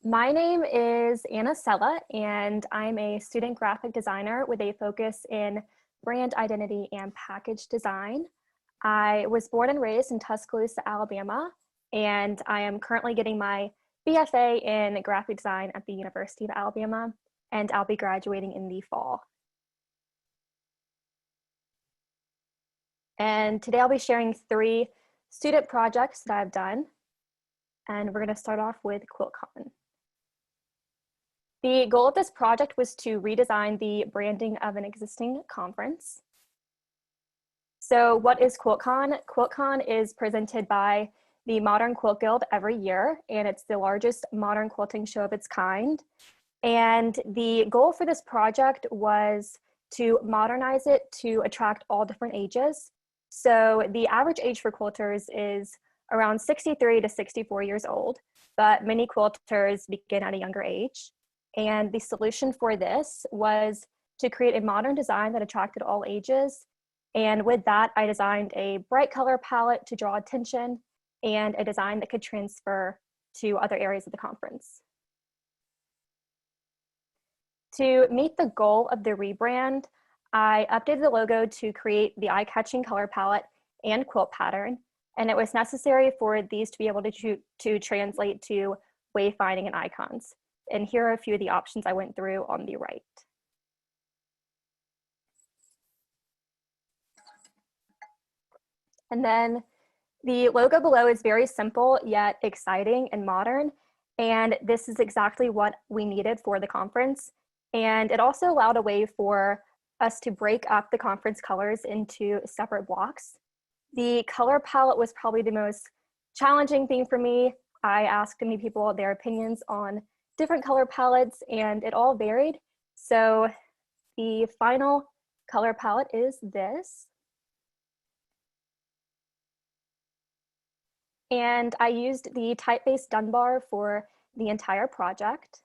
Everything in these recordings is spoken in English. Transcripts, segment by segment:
My name is Sella, and I'm a student graphic designer with a focus in brand identity and package design. I was born and raised in Tuscaloosa, Alabama, and I am currently getting my BFA in graphic design at the University of Alabama, and I'll be graduating in the fall. And today I'll be sharing 3 student projects that I've done, and we're going to start off with QuiltCon. The goal of this project was to redesign the branding of an existing conference. So what is QuiltCon? QuiltCon is presented by the Modern Quilt Guild every year, and it's the largest modern quilting show of its kind. And the goal for this project was to modernize it to attract all different ages. So the average age for quilters is around 63 to 64 years old, but many quilters begin at a younger age. And the solution for this was to create a modern design that attracted all ages. And with that, I designed a bright color palette to draw attention and a design that could transfer to other areas of the conference. To meet the goal of the rebrand, I updated the logo to create the eye-catching color palette and quilt pattern. And it was necessary for these to be able to translate to wayfinding and icons. And here are a few of the options I went through on the right. And then the logo below is very simple, yet exciting and modern. And this is exactly what we needed for the conference. And it also allowed a way for us to break up the conference colors into separate blocks. The color palette was probably the most challenging thing for me. I asked many people their opinions on different color palettes, and it all varied. So the final color palette is this. And I used the typeface Dunbar for the entire project.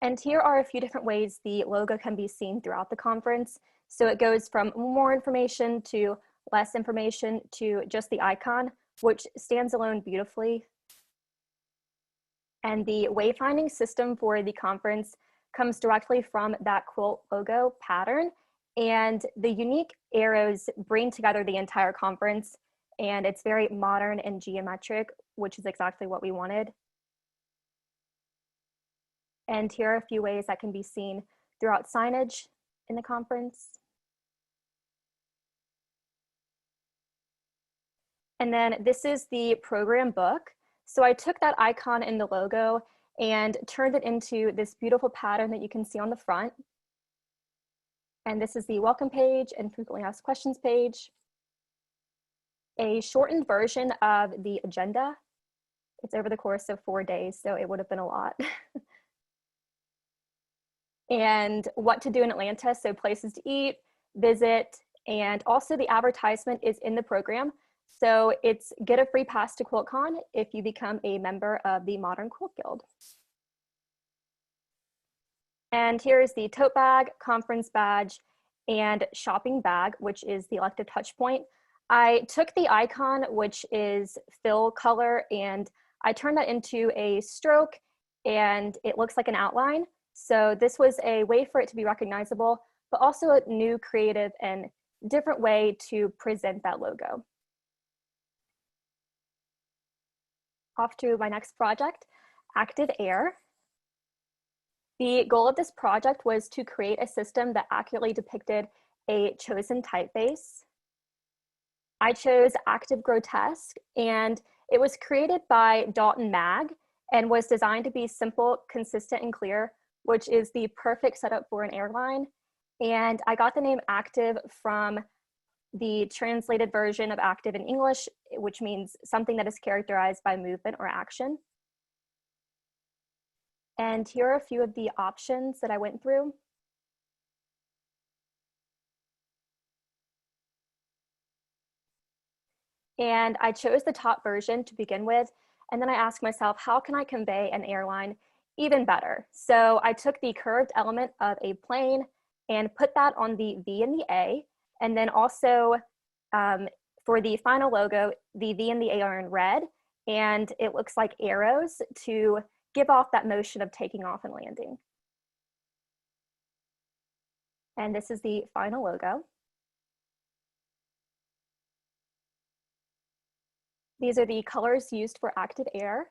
And here are a few different ways the logo can be seen throughout the conference. So it goes from more information to less information to just the icon, which stands alone beautifully. And the wayfinding system for the conference comes directly from that quilt logo pattern. And the unique arrows bring together the entire conference. And it's very modern and geometric, which is exactly what we wanted. And here are a few ways that can be seen throughout signage in the conference. And then this is the program book. So I took that icon in the logo and turned it into this beautiful pattern that you can see on the front. And this is the welcome page and frequently asked questions page. A shortened version of the agenda. It's over the course of 4 days, so it would have been a lot. And what to do in Atlanta, so places to eat, visit, and also the advertisement is in the program. So it's get a free pass to QuiltCon if you become a member of the Modern Quilt Guild. And here is the tote bag, conference badge, and shopping bag, which is the elective touch point. I took the icon, which is fill color, and I turned that into a stroke, and it looks like an outline. So this was a way for it to be recognizable, but also a new, creative, and different way to present that logo. Off to my next project, Active Air. The goal of this project was to create a system that accurately depicted a chosen typeface. I chose Active Grotesque, and it was created by Dalton Mag and was designed to be simple, consistent, and clear, which is the perfect setup for an airline. And I got the name Active from the translated version of active in English, which means something that is characterized by movement or action. And here are a few of the options that I went through. And I chose the top version to begin with, and then I asked myself, how can I convey an airline even better? So I took the curved element of a plane and put that on the V and the A, and then also for the final logo, the V and the A are in red, and it looks like arrows to give off that motion of taking off and landing. And this is the final logo. These are the colors used for active air.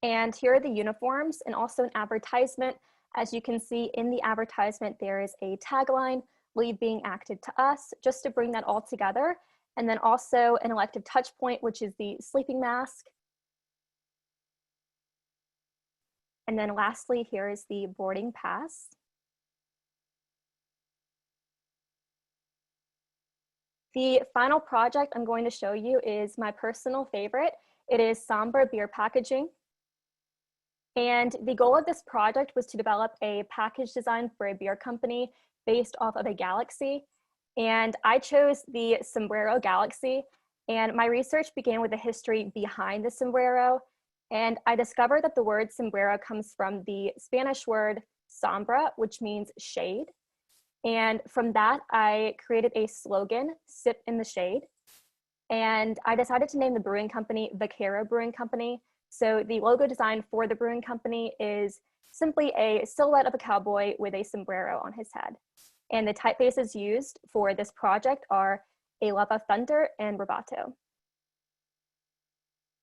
And here are the uniforms and also an advertisement. As you can see in the advertisement, there is a tagline, "Leave being active to us," just to bring that all together. And then also an elective touch point, which is the sleeping mask. And then lastly, here is the boarding pass. The final project I'm going to show you is my personal favorite. It is Sombre beer packaging. And the goal of this project was to develop a package design for a beer company based off of a galaxy. And I chose the sombrero galaxy. And my research began with the history behind the sombrero. And I discovered that the word sombrero comes from the Spanish word sombra, which means shade. And from that, I created a slogan, "Sip in the Shade." And I decided to name the brewing company Vaquero Brewing Company. So the logo design for the brewing company is simply a silhouette of a cowboy with a sombrero on his head. And the typefaces used for this project are A Love of Thunder and Roboto.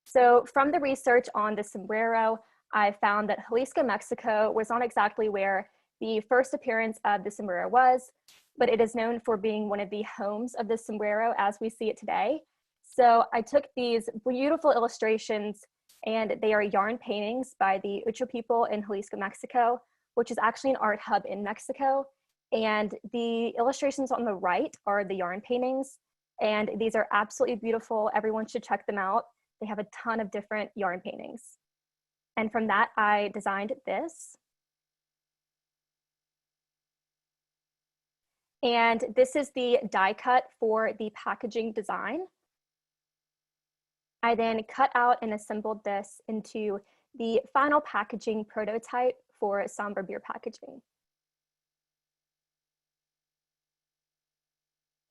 So from the research on the sombrero, I found that Jalisco, Mexico was not exactly where the first appearance of the sombrero was, but it is known for being one of the homes of the sombrero as we see it today. So I took these beautiful illustrations, and they are yarn paintings by the Ucho people in Jalisco, Mexico, which is actually an art hub in Mexico. And the illustrations on the right are the yarn paintings, and these are absolutely beautiful. Everyone should check them out. They have a ton of different yarn paintings. And from that, I designed this. And this is the die cut for the packaging design. I then cut out and assembled this into the final packaging prototype for Sombre beer packaging.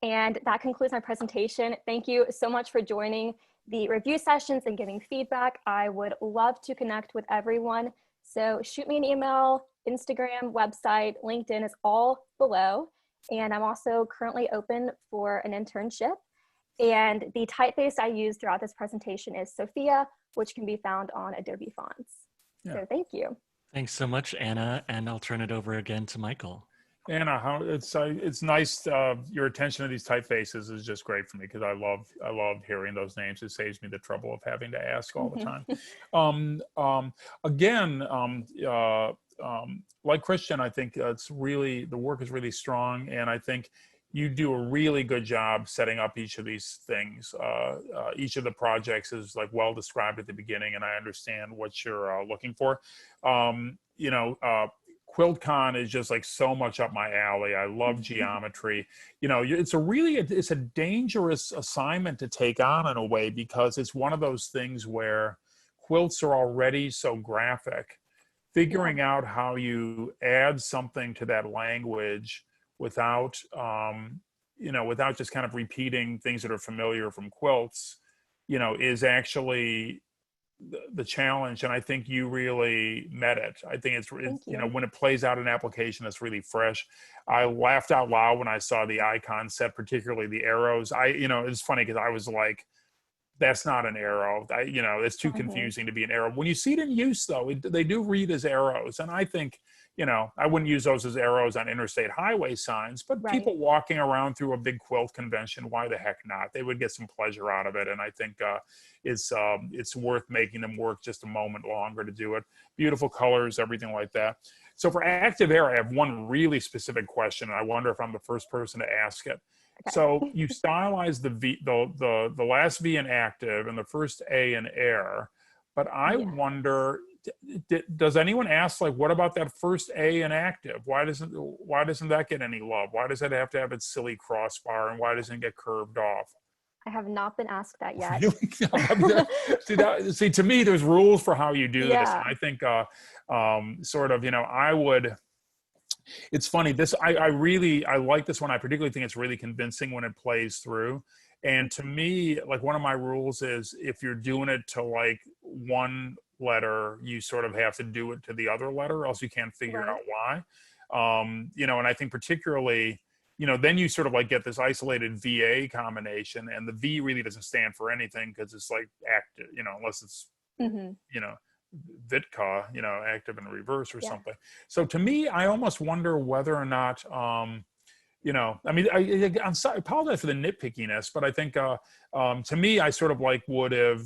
And that concludes my presentation. Thank you so much for joining the review sessions and giving feedback. I would love to connect with everyone. So shoot me an email, Instagram, website, LinkedIn is all below. And I'm also currently open for an internship. And the typeface I used throughout this presentation is Sophia, which can be found on Adobe Fonts. Yeah. So thank you. Thanks so much, Anna. And I'll turn it over again to Michael. Anna, it's nice. Your attention to these typefaces is just great for me because I love hearing those names. It saves me the trouble of having to ask all the time. Like Christian, I think the work is really strong, and I think you do a really good job setting up each of these things. Each of the projects is like well described at the beginning, and I understand what you're looking for. QuiltCon is just like so much up my alley. I love geometry. It's a dangerous assignment to take on in a way, because it's one of those things where quilts are already so graphic. Figuring out how you add something to that language without just kind of repeating things that are familiar from quilts, is actually the challenge, and I think you really met it. I think it's when it plays out in application, it's really fresh. I laughed out loud when I saw the icon set, particularly the arrows. It's funny because I was like, that's not an arrow. It's too confusing to be an arrow. When you see it in use, though, they do read as arrows, and I think I wouldn't use those as arrows on interstate highway signs, but people walking around through a big quilt convention, why the heck not? They would get some pleasure out of it, and I think it's worth making them work just a moment longer to do it. Beautiful colors, everything like that. So for active air, I have one really specific question, and I wonder if I'm the first person to ask it. Okay. So you stylized the last V in active and the first A in air, but I wonder, does anyone ask, like, what about that first A in active? Why doesn't that get any love? Why does it have to have its silly crossbar, and why doesn't it get curved off? I have not been asked that yet. See, to me, there's rules for how you do this. And I think I would. It's funny. I like this one. I particularly think it's really convincing when it plays through. And to me, like one of my rules is if you're doing it to like one letter, you sort of have to do it to the other letter, else you can't figure out why. You know, and I think particularly, you know, then you sort of like get this isolated VA combination, and the V really doesn't stand for anything because it's like active, you know, unless it's, you know, Vitka, you know, active in reverse or something. So to me, I almost wonder whether or not, you know, I mean, I'm sorry, I apologize for the nitpickiness, but I think to me, I sort of like would have,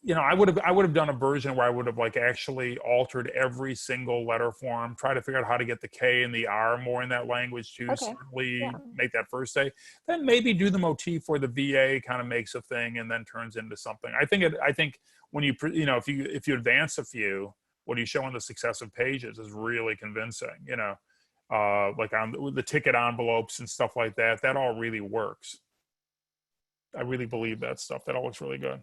you know, I would have done a version where I would have like actually altered every single letter form, try to figure out how to get the K and the R more in that language to certainly make that first A. Then maybe do the motif where the VA kind of makes a thing and then turns into something. I think when you, you know, if you advance a few, what you show on the successive pages is really convincing, you know, like on the ticket envelopes and stuff like that, that all really works. I really believe that stuff. That all looks really good.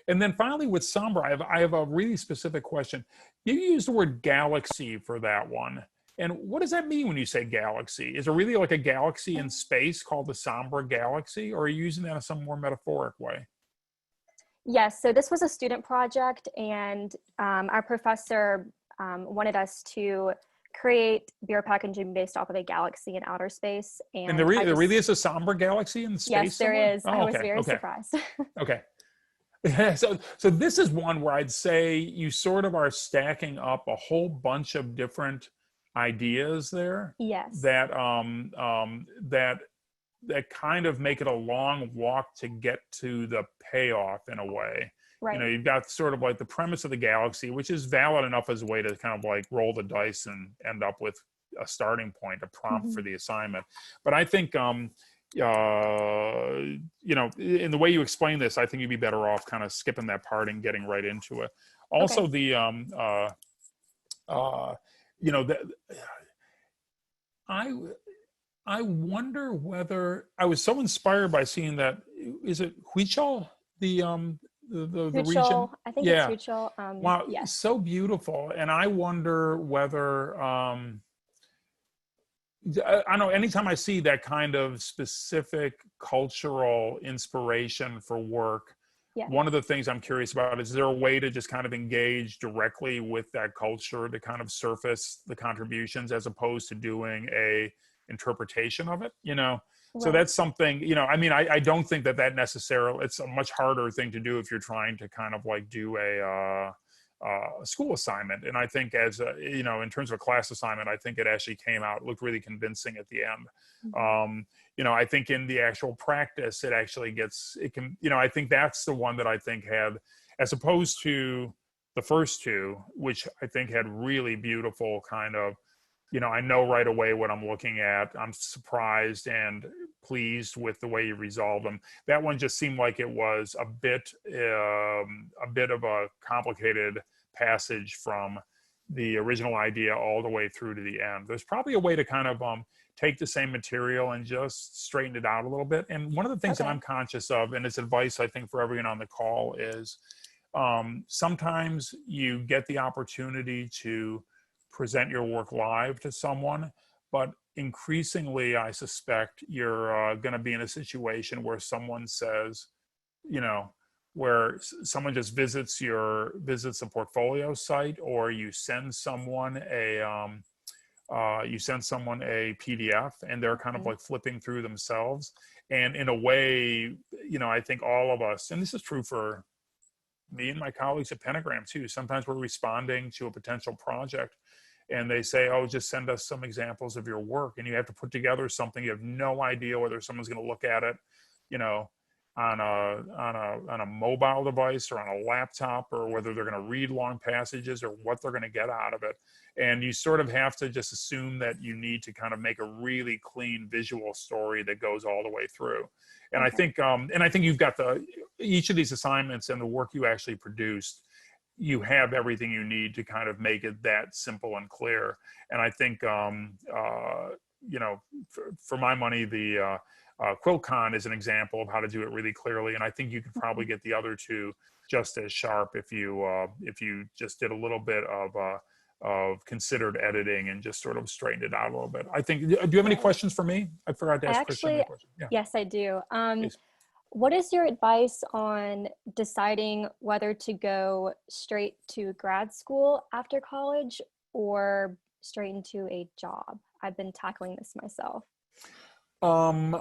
And then finally with Sombre, I have a really specific question. You use the word galaxy for that one. And what does that mean when you say galaxy? Is there really like a galaxy in space called the Sombre Galaxy, or are you using that in some more metaphoric way? Yes, so this was a student project, and our professor wanted us to create beer packaging based off of a galaxy in outer space. And there really is a Sombre Galaxy in space? Yes, there somewhere? is. Oh, I was very surprised. Okay. So this is one where I'd say you sort of are stacking up a whole bunch of different ideas there. Yes. That that kind of make it a long walk to get to the payoff in a way. Right. You know, you've got sort of like the premise of the galaxy, which is valid enough as a way to kind of like roll the dice and end up with a starting point, a prompt for the assignment. But I think you know, in the way you explain this, I think you'd be better off kind of skipping that part and getting right into it. Also, the you know, I wonder whether I was so inspired by seeing that. Is it Huichol, the region? I think it's Huichol. Wow, yes. So beautiful. And I wonder whether I know anytime I see that kind of specific cultural inspiration for work, one of the things I'm curious about is there a way to just kind of engage directly with that culture to kind of surface the contributions as opposed to doing a interpretation of it, you know? So that's something, you know, I mean, I don't think that necessarily, it's a much harder thing to do if you're trying to kind of like do a school assignment. And I think as a, you know, in terms of a class assignment, I think it actually came out, looked really convincing at the end. You know, I think in the actual practice, it actually gets, it can, you know, I think that's the one that I think had, as opposed to the first two, which I think had really beautiful kind of, you know, I know right away what I'm looking at. I'm surprised and pleased with the way you resolved them. That one just seemed like it was a bit of a complicated passage from the original idea all the way through to the end. There's probably a way to kind of take the same material and just straighten it out a little bit. And one of the things that I'm conscious of, and it's advice I think for everyone on the call, is sometimes you get the opportunity to present your work live to someone, but increasingly I suspect you're going to be in a situation where someone says, you know, where someone just visits a Porfolio site, or you send someone a PDF and they're kind of like flipping through themselves. And in a way, you know, I think all of us, and this is true for me and my colleagues at Pentagram too, sometimes we're responding to a potential project and they say, oh, just send us some examples of your work. And you have to put together something. You have no idea whether someone's going to look at it, you know, on a mobile device or on a laptop, or whether they're going to read long passages or what they're going to get out of it. And you sort of have to just assume that you need to kind of make a really clean visual story that goes all the way through. And I think you've got each of these assignments and the work you actually produced, you have everything you need to kind of make it that simple and clear. And I think, you know, for my money, the QuiltCon is an example of how to do it really clearly. And I think you could probably get the other two just as sharp if you just did a little bit of of considered editing and just sort of straightened it out a little bit. I think, do you have any questions for me? I forgot to ask Christian a question. Yeah. Yes, I do. Please. What is your advice on deciding whether to go straight to grad school after college or straight into a job? I've been tackling this myself. I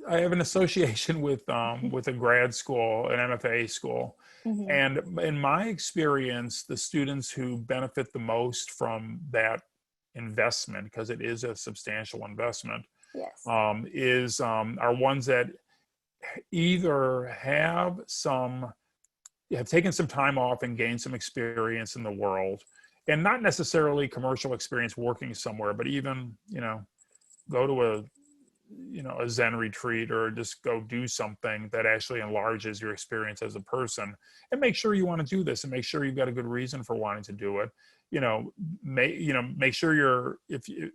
have an association with a grad school, an MFA school. Mm-hmm. And in my experience, the students who benefit the most from that investment, because it is a substantial investment, yes, are ones that either have taken some time off and gained some experience in the world, and not necessarily commercial experience working somewhere, but even, go to a Zen retreat, or just go do something that actually enlarges your experience as a person, and make sure you want to do this, and make sure you've got a good reason for wanting to do it. Make sure if you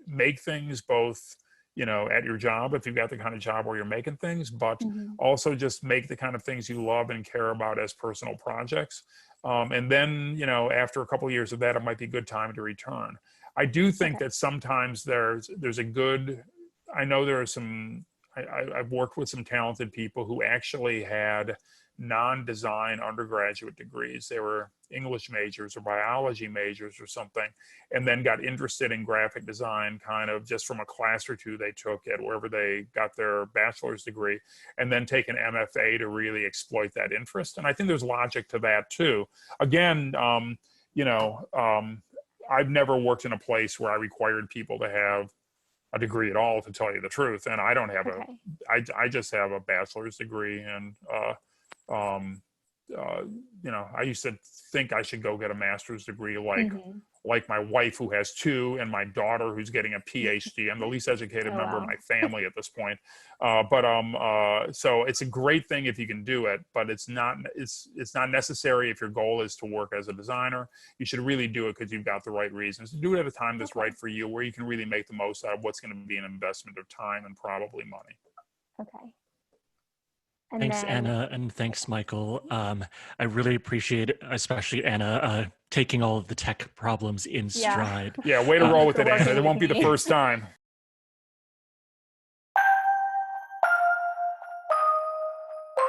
make things both, at your job, if you've got the kind of job where you're making things, but mm-hmm. also just make the kind of things you love and care about as personal projects. And then, after a couple of years of that, it might be a good time to return. I do think that sometimes there's a good, I know there are some, I've worked with some talented people who actually had non-design undergraduate degrees. They were English majors or biology majors or something, and then got interested in graphic design kind of just from a class or two they took at wherever they got their bachelor's degree, and then take an MFA to really exploit that interest. And I think there's logic to that too. Again, I've never worked in a place where I required people to have a degree at all, to tell you the truth. And I don't have I just have a bachelor's degree. And, I used to think I should go get a master's degree like my wife, who has two, and my daughter, who's getting a PhD. I'm the least educated member of my family at this point. So it's a great thing if you can do it, but it's not necessary if your goal is to work as a designer. You should really do it because you've got the right reasons. Do it at a time that's right for you, where you can really make the most out of what's going to be an investment of time and probably money. Okay. Thanks, Anna, and thanks, Michael. I really appreciate, especially Anna, taking all of the tech problems in stride. Yeah, way to roll with it, Anna. It won't be the first time.